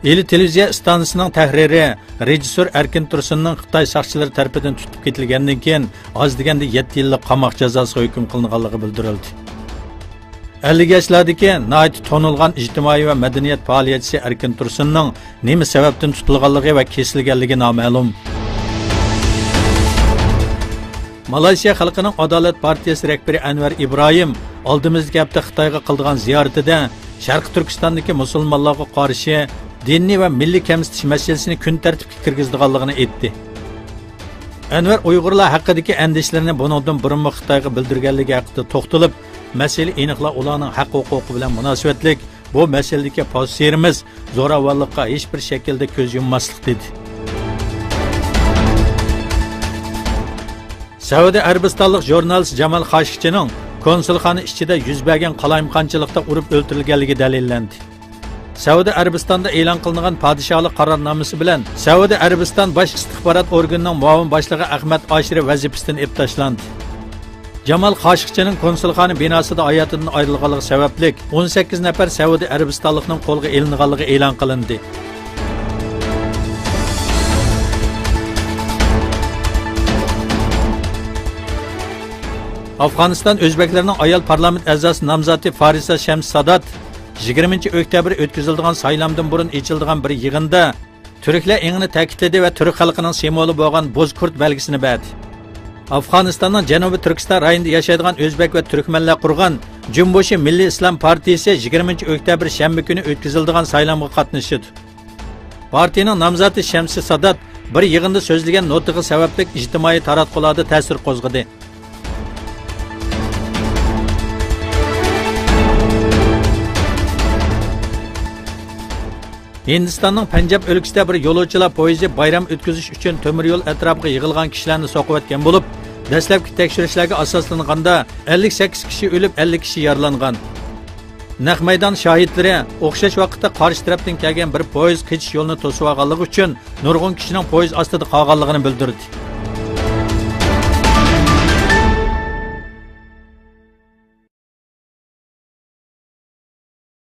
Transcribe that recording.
Eli televiziya stansiyasining tahriri rejissor Erkin Tursunning Xitoy saqchilari tarafidan tutib ketilgandan keyin oz deganda 7 yillik qamoq jazosiga hukm qilinganligi bildirildi. 50 yoshlardagi nayt tonilgan ijtimoiy va madaniyat faoliyatchisi Erkin Tursunning nima sababdan tutilganligi va kesilganligi noma'lum. Malayziya xalqining Adolat partiyasi rahbari Anvar Ibrohim oldimizgi hafta Xitoyga qilgan ziyoratida Sharq Turkistondagi musulmonlarga qarshi diniy va milliy kamsitish masalasini kun tartibga kirgizganligini aytdi. Anvar Uyg'urlar haqidagi andishlarini bundan burun Xitoyga bildirganligi haqida to'xtalib, masala aniqla ularning haq-huquqi bilan munosabatlik, bu masaladagi pozitsiyamiz zo'ravonlikqa hech bir shaklda ko'z yummaslik dedi. Saudiya Arabistonlik jurnalist Jamal Khashoggining konsulxona ichida yuz bergan qalayimqonchilikda urib o'ldirilganligi dalillandi. Saudiya Arabistonda e'lon qilingan podshohlik qarornomasi bilan Saudiya Arabiston bosh istixborot organining muavin boshlig'i Ahmad Ashiri vazifasidan olib tashlandi. Jamal Khashoggining konsulxona binosida hayotidan ayrilganligi sababli 18 nafar Saudiya Arabistonlikning qo'lga olinganligi e'lon qilindi. Afg'oniston o'zbeklarining ayol parlament a'zosi nomzodi Farisa Shams Sadat 20 oktyabr o'tkaziladigan saylamdan burun ochiladigan bir yig'inda turklar engini ta'kidladi va turk xalqining simvoli bo'lgan Bozkurt belgisini berdi. Afg'onistonning Janubiy Turkiston rayonida yashaydigan o'zbek va turkmanlar qurgan Jumboshi Milliy Islom partiyasi 20 oktyabr shanba kuni o'tkaziladigan saylamga qatnashdi. Partiyaning nomzodi Shams Sadat bir yig'inda so'zlagan nutqi sababli ijtimoiy taratqularda ta'sir qo'zg'adi. Hindistonning Panjab o'lkasida bir yo'lovchilar poyezdi bayram o'tkazish uchun temir yo'l atrofiga yig'ilgan kishilarni so'qiyotgan bo'lib, dastlabki tekshirishlarga asoslanganda 58 kishi o'lib, 50 kishi yaralangan. Naq maydon shohidlari o'xshash vaqtda qarshi tarafdan kelgan bir poyezd kechish yo'lini to'sib olganligi uchun nurg'un kishining poyezd ostida qolganligini bildirdi.